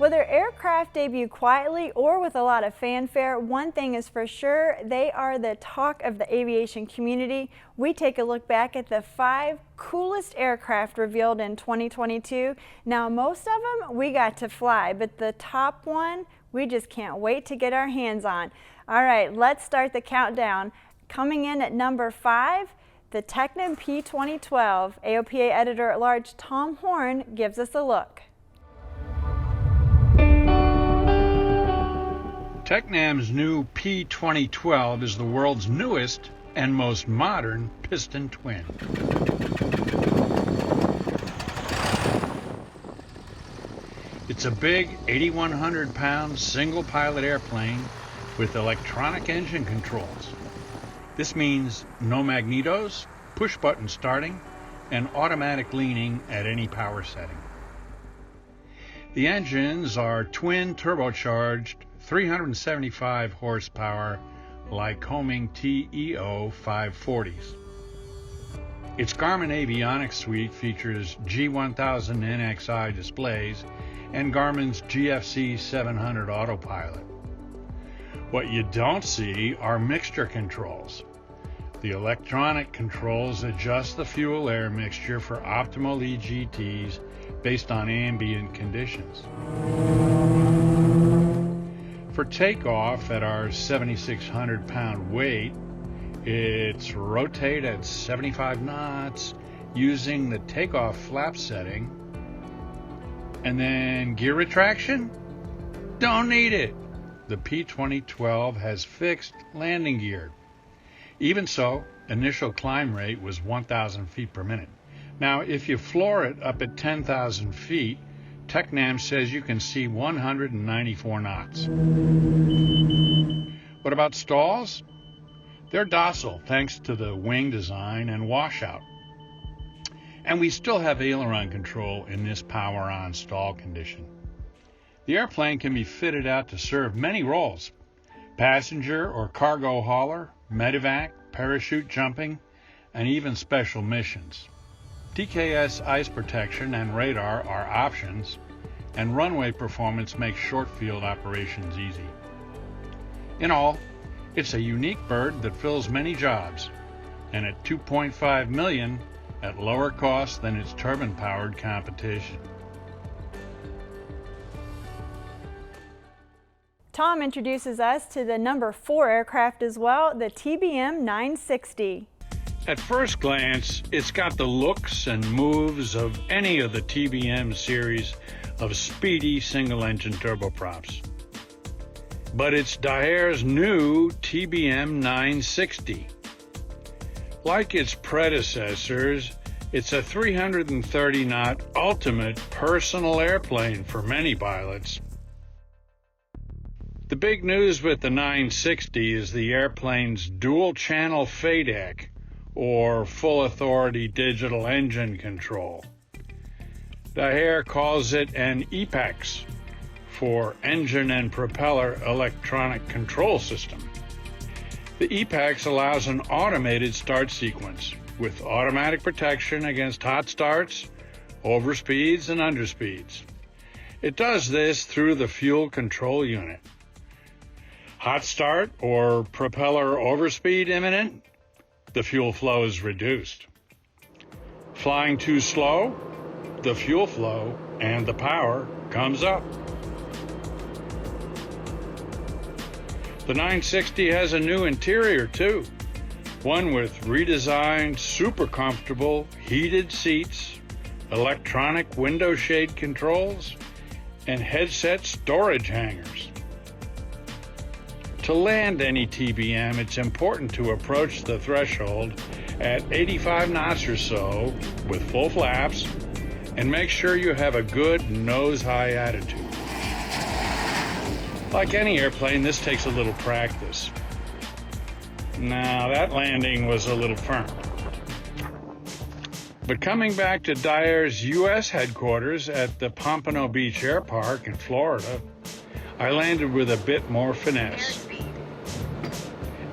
Whether aircraft debut quietly or with a lot of fanfare, one thing is for sure, they are the talk of the aviation community. We take a look back at the 5 coolest aircraft revealed in 2022. Now, most of them we got to fly, but the top one we just can't wait to get our hands on. All right, let's start the countdown. Coming in at number 5, the Tecnam P2012. AOPA Editor-at-Large Tom Horn gives us a look. Tecnam's new P2012 is the world's newest and most modern piston twin. It's a big 8,100-pound single-pilot airplane with electronic engine controls. This means no magnetos, push-button starting, and automatic leaning at any power setting. The engines are twin turbocharged 375 horsepower Lycoming TEO 540s. Its Garmin avionics suite features G1000 NXI displays and Garmin's GFC 700 autopilot. What you don't see are mixture controls. The electronic controls adjust the fuel-air mixture for optimal EGTs based on ambient conditions. For takeoff at our 7,600-pound weight, it's rotate at 75 knots using the takeoff flap setting, and then gear retraction? Don't need it. The P2012 has fixed landing gear. Even so, initial climb rate was 1,000 feet per minute. Now, if you floor it up at 10,000 feet, Tecnam says you can see 194 knots. What about stalls? They're docile thanks to the wing design and washout. And we still have aileron control in this power-on stall condition. The airplane can be fitted out to serve many roles: passenger or cargo hauler, medevac, parachute jumping, and even special missions. TKS ice protection and radar are options, and runway performance makes short field operations easy. In all, it's a unique bird that fills many jobs, and at $2.5 million, at lower cost than its turbine-powered competition. Tom introduces us to the number 4 aircraft as well, the TBM 960. At first glance, it's got the looks and moves of any of the TBM series of speedy single-engine turboprops. But it's Daher's new TBM 960. Like its predecessors, it's a 330-knot ultimate personal airplane for many pilots. The big news with the 960 is the airplane's dual-channel FADEC, or full authority digital engine control. Daher calls it an EPEX, for engine and propeller electronic control system. The EPEX allows an automated start sequence with automatic protection against hot starts, overspeeds, and underspeeds. It does this through the fuel control unit. Hot start or propeller overspeed imminent, the fuel flow is reduced. Flying too slow, the fuel flow and the power comes up. The 960 has a new interior too, one with redesigned, super comfortable, heated seats, electronic window shade controls, and headset storage hangers. To land any TBM, it's important to approach the threshold at 85 knots or so with full flaps, and make sure you have a good nose-high attitude. Like any airplane, this takes a little practice. Now, that landing was a little firm. But coming back to Daher's U.S. headquarters at the Pompano Beach Air Park in Florida, I landed with a bit more finesse.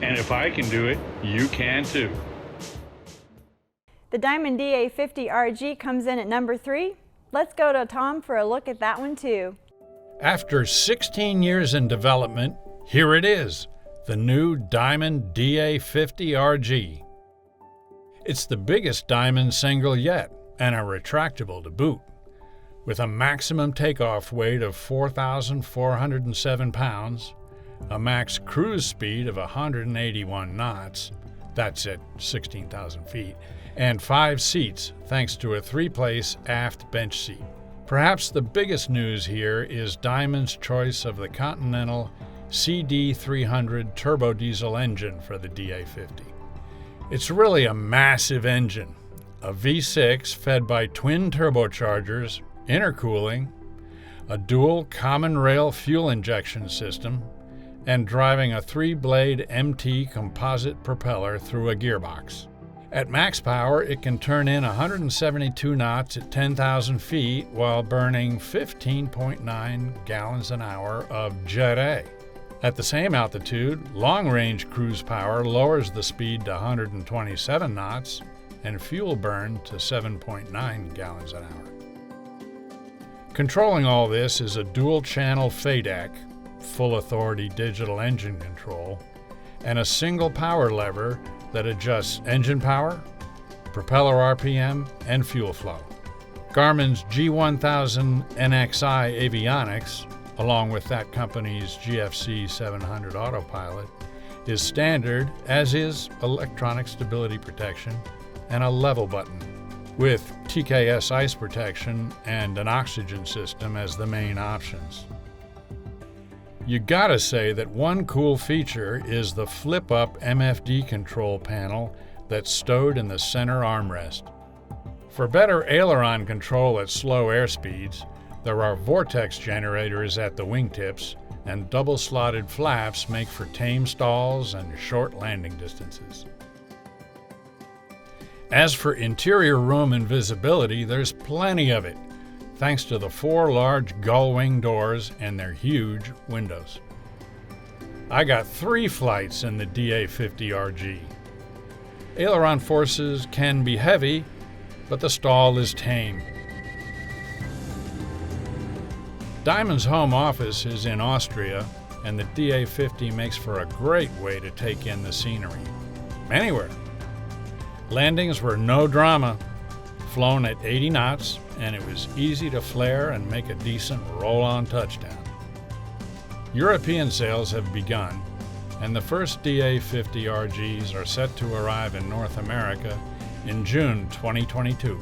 And if I can do it, you can too. The Diamond DA50 RG comes in at number 3. Let's go to Tom for a look at that one too. After 16 years in development, here it is, the new Diamond DA50 RG. It's the biggest Diamond single yet, and a retractable to boot. With a maximum takeoff weight of 4,407 pounds, a max cruise speed of 181 knots, that's at 16,000 feet, and 5 seats thanks to a 3-place aft bench seat. Perhaps the biggest news here is Diamond's choice of the Continental CD300 turbo diesel engine for the DA50. It's really a massive engine, a V6 fed by twin turbochargers, intercooling, a dual common rail fuel injection system, and driving a 3-blade MT composite propeller through a gearbox. At max power, it can turn in 172 knots at 10,000 feet while burning 15.9 gallons an hour of Jet A. At the same altitude, long-range cruise power lowers the speed to 127 knots and fuel burn to 7.9 gallons an hour. Controlling all this is a dual-channel FADEC, full authority digital engine control, and a single power lever that adjusts engine power, propeller RPM, and fuel flow. Garmin's G1000 NXI avionics, along with that company's GFC 700 autopilot, is standard, as is electronic stability protection and a level button, with TKS ice protection and an oxygen system as the main options. You gotta say that one cool feature is the flip-up MFD control panel that's stowed in the center armrest. For better aileron control at slow airspeeds, there are vortex generators at the wingtips, and double-slotted flaps make for tame stalls and short landing distances. As for interior room and visibility, there's plenty of it, thanks to the 4 large gull-wing doors and their huge windows. I got 3 flights in the DA50 RG. Aileron forces can be heavy, but the stall is tame. Diamond's home office is in Austria, and the DA50 makes for a great way to take in the scenery. Anywhere. Landings were no drama, flown at 80 knots, and it was easy to flare and make a decent roll-on touchdown. European sales have begun, and the first DA50 RGs are set to arrive in North America in June 2022,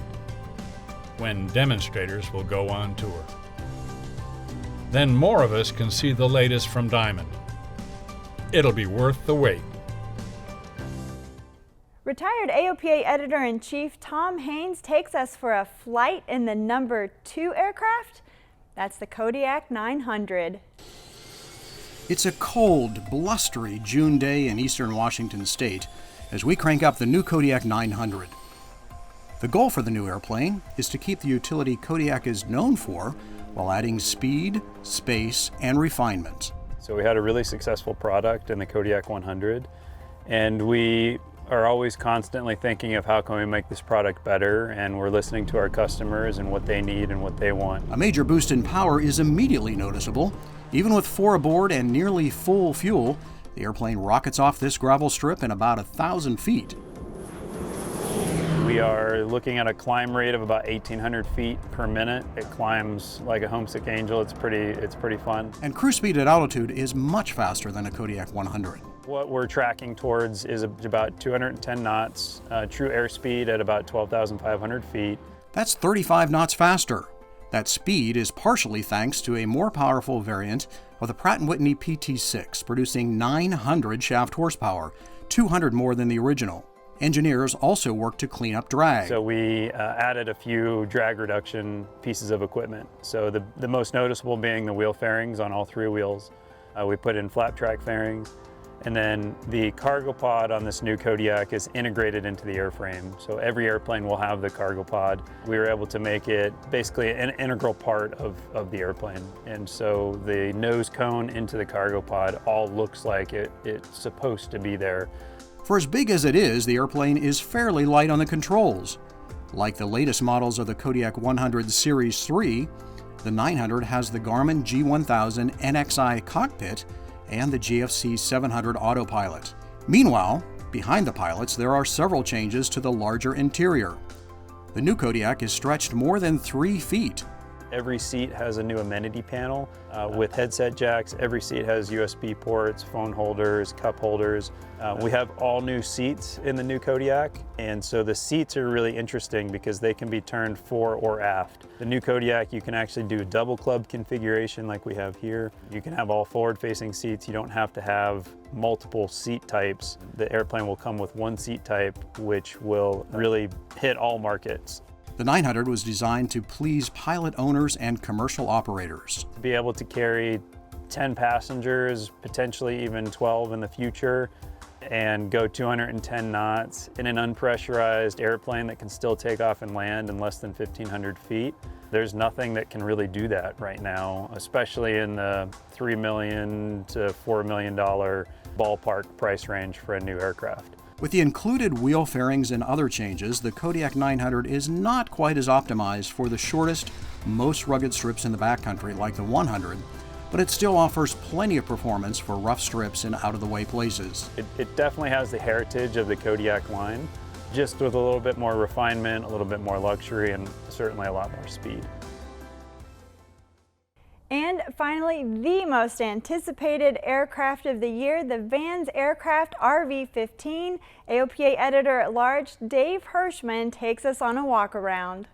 when demonstrators will go on tour. Then more of us can see the latest from Diamond. It'll be worth the wait. Retired AOPA Editor-in-Chief Tom Haynes takes us for a flight in the number 2 aircraft. That's the Kodiak 900. It's a cold, blustery June day in eastern Washington state as we crank up the new Kodiak 900. The goal for the new airplane is to keep the utility Kodiak is known for while adding speed, space, and refinement. So we had a really successful product in the Kodiak 100, and we are always constantly thinking of how can we make this product better, and we're listening to our customers and what they need and what they want. A major boost in power is immediately noticeable. Even with 4 aboard and nearly full fuel, the airplane rockets off this gravel strip in about 1,000 feet. We are looking at a climb rate of about 1,800 feet per minute. It climbs like a homesick angel. It's pretty fun. And cruise speed at altitude is much faster than a Kodiak 100. What we're tracking towards is about 210 knots, true airspeed at about 12,500 feet. That's 35 knots faster. That speed is partially thanks to a more powerful variant of the Pratt & Whitney PT6, producing 900 shaft horsepower, 200 more than the original. Engineers also worked to clean up drag. So we added a few drag reduction pieces of equipment. So the most noticeable being the wheel fairings on all 3 wheels. We put in flap track fairings. And then the cargo pod on this new Kodiak is integrated into the airframe. So every airplane will have the cargo pod. We were able to make it basically an integral part of the airplane. And so the nose cone into the cargo pod all looks like it's supposed to be there. For as big as it is, the airplane is fairly light on the controls. Like the latest models of the Kodiak 100 Series 3, The 900 has the Garmin G1000 NXI cockpit and the GFC 700 autopilot. Meanwhile, behind the pilots, there are several changes to the larger interior. The new Kodiak is stretched more than 3 feet. Every seat has a new amenity panel with headset jacks. Every seat has USB ports, phone holders, cup holders. We have all new seats in the new Kodiak, and so the seats are really interesting because they can be turned fore or aft. The new Kodiak, you can actually do double club configuration like we have here. You can have all forward-facing seats. You don't have to have multiple seat types. The airplane will come with one seat type, which will really hit all markets. The 900 was designed to please pilot owners and commercial operators. To be able to carry 10 passengers, potentially even 12 in the future, and go 210 knots in an unpressurized airplane that can still take off and land in less than 1,500 feet. There's nothing that can really do that right now, especially in the $3 million to $4 million ballpark price range for a new aircraft. With the included wheel fairings and other changes, the Kodiak 900 is not quite as optimized for the shortest, most rugged strips in the backcountry like the 100, but it still offers plenty of performance for rough strips in out-of-the-way places. It definitely has the heritage of the Kodiak line, just with a little bit more refinement, a little bit more luxury, and certainly a lot more speed. And finally, the most anticipated aircraft of the year, the Vans Aircraft RV-15. AOPA Editor-at-Large Dave Hirschman takes us on a walk around.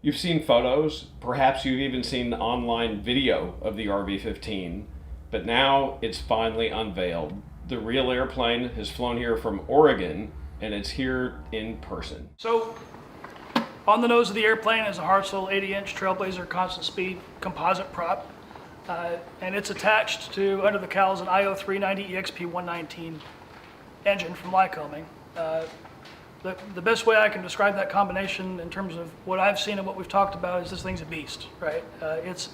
You've seen photos, perhaps you've even seen online video of the RV-15, but now it's finally unveiled. The real airplane has flown here from Oregon, and it's here in person. So, on the nose of the airplane is a Hartzell 80-inch Trailblazer constant speed composite prop, and it's attached to, under the cowls, an IO390 EXP 119 engine from Lycoming. The best way I can describe that combination in terms of what I've seen and what we've talked about is this thing's a beast, right? It's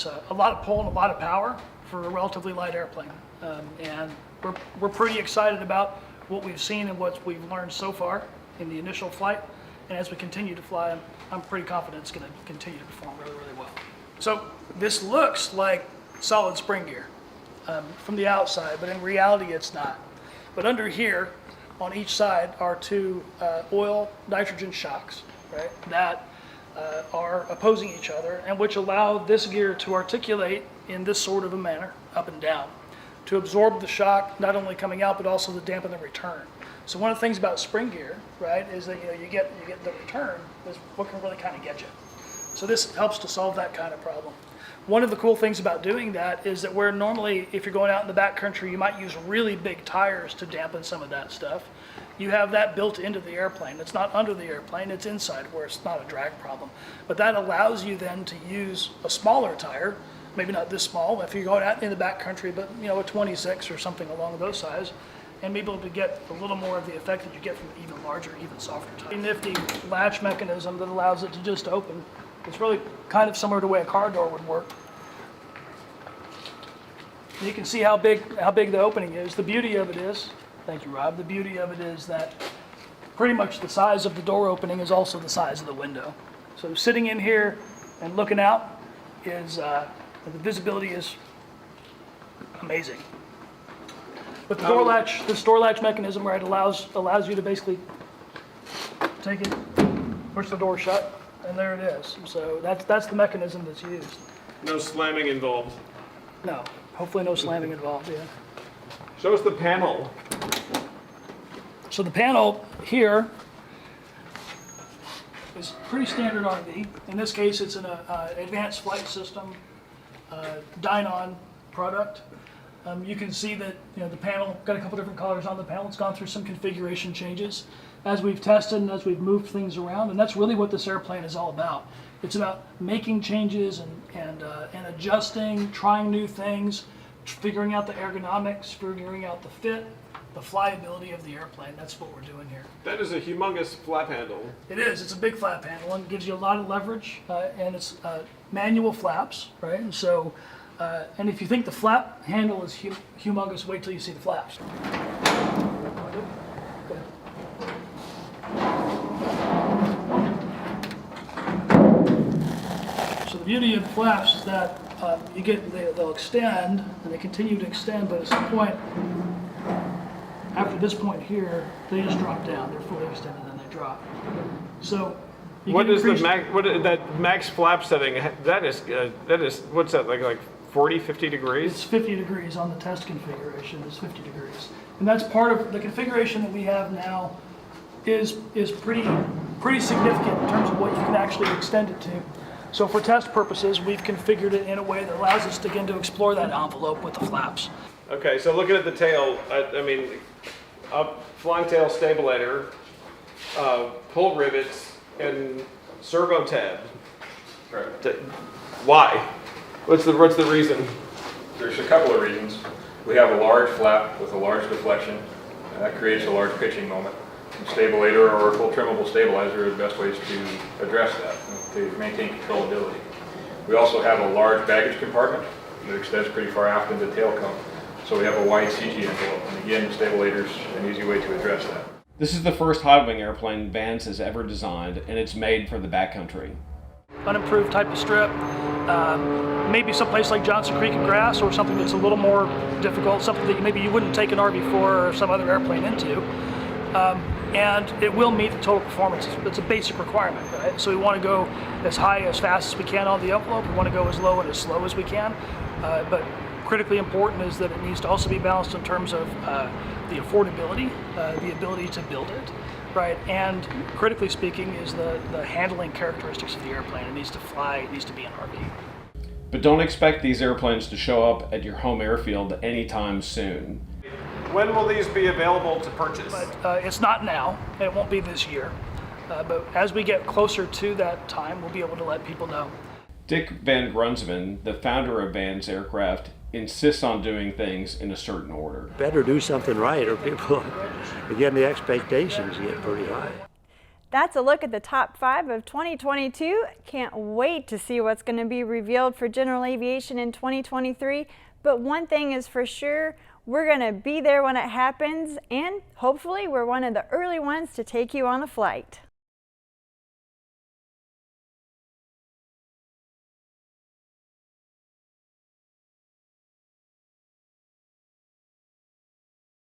a lot of pull and a lot of power for a relatively light airplane, and we're pretty excited about what we've seen and what we've learned so far in the initial flight. And as we continue to fly, I'm pretty confident it's going to continue to perform really, really well. So this looks like solid spring gear from the outside, but in reality it's not. But under here, on each side, are two oil nitrogen shocks, right, that are opposing each other, and which allow this gear to articulate in this sort of a manner, up and down, to absorb the shock, not only coming out, but also to dampen the return. So one of the things about spring gear, right, is that you get the return is what can really kind of get you. So this helps to solve that kind of problem. One of the cool things about doing that is that where normally, if you're going out in the backcountry, you might use really big tires to dampen some of that stuff. You have that built into the airplane. It's not under the airplane, it's inside where it's not a drag problem. But that allows you then to use a smaller tire, maybe not this small, if you're going out in the backcountry, but a 26 or something along those size, and be able to get a little more of the effect that you get from an even larger, even softer tire. A nifty latch mechanism that allows it to just open. It's really kind of similar to the way a car door would work. And you can see how big the opening is. The beauty of it is, thank you, Rob, the beauty of it is that pretty much the size of the door opening is also the size of the window. So sitting in here and looking out is, the visibility is amazing. But the door latch mechanism, right, allows you to basically take it, push the door shut, and there it is. So that's the mechanism that's used. No slamming involved. No, hopefully no slamming involved, yeah. Show us the panel. So the panel here is pretty standard RV. In this case, it's an advanced flight system Dynon product. You can see that the panel got a couple different colors on the panel. It's gone through some configuration changes as we've tested and as we've moved things around, and that's really what this airplane is all about. It's about making changes and adjusting, trying new things, figuring out the ergonomics, figuring out the fit, the flyability of the airplane. That's what we're doing here. That is a humongous flap handle. It is. It's a big flap handle and gives you a lot of leverage, and it's manual flaps, right? And so. And if you think the flap handle is humongous, wait till you see the flaps. the beauty of the flaps is that they'll extend and they continue to extend, but at some point, after this point here, they just drop down. They're fully extended and they drop. So what is that max flap setting? That is what's that like 40, 50 degrees? It's 50 degrees on the test configuration. It's 50 degrees, and that's part of the configuration that we have now. Is pretty significant in terms of what you can actually extend it to. So for test purposes, we've configured it in a way that allows us to begin to explore that envelope with the flaps. Okay, so looking at the tail, I mean, a flying tail stabilator, pull rivets, and servo tab. Right. Why? What's the reason? There's a couple of reasons. We have a large flap with a large deflection, and that creates a large pitching moment. A stabilator or a full trimmable stabilizer are the best ways to address that, to maintain controllability. We also have a large baggage compartment that extends pretty far aft into the tail cone. So we have a wide CG envelope, and again, the stabilator's an easy way to address that. This is the first high-wing airplane Vans has ever designed, and it's made for the backcountry. Unimproved type of strip, maybe someplace like Johnson Creek and Grass, or something that's a little more difficult, something that maybe you wouldn't take an RV-4 or some other airplane into. And it will meet the total performance. It's a basic requirement, right? So we want to go as high as fast as we can on the envelope. We want to go as low and as slow as we can. But critically important is that it needs to also be balanced in terms of the affordability, the ability to build it, right? And critically speaking is the handling characteristics of the airplane. It needs to fly, it needs to be an RV. But don't expect these airplanes to show up at your home airfield anytime soon. When will these be available to purchase? But it's not now, and it won't be this year. But as we get closer to that time, we'll be able to let people know. Dick Van Grunsven, the founder of Vans Aircraft, insists on doing things in a certain order. Better do something right, or people, again, the expectations get pretty high. That's a look at the top 5 of 2022. Can't wait to see what's going to be revealed for general aviation in 2023. But one thing is for sure, we're going to be there when it happens, and hopefully we're one of the early ones to take you on a flight.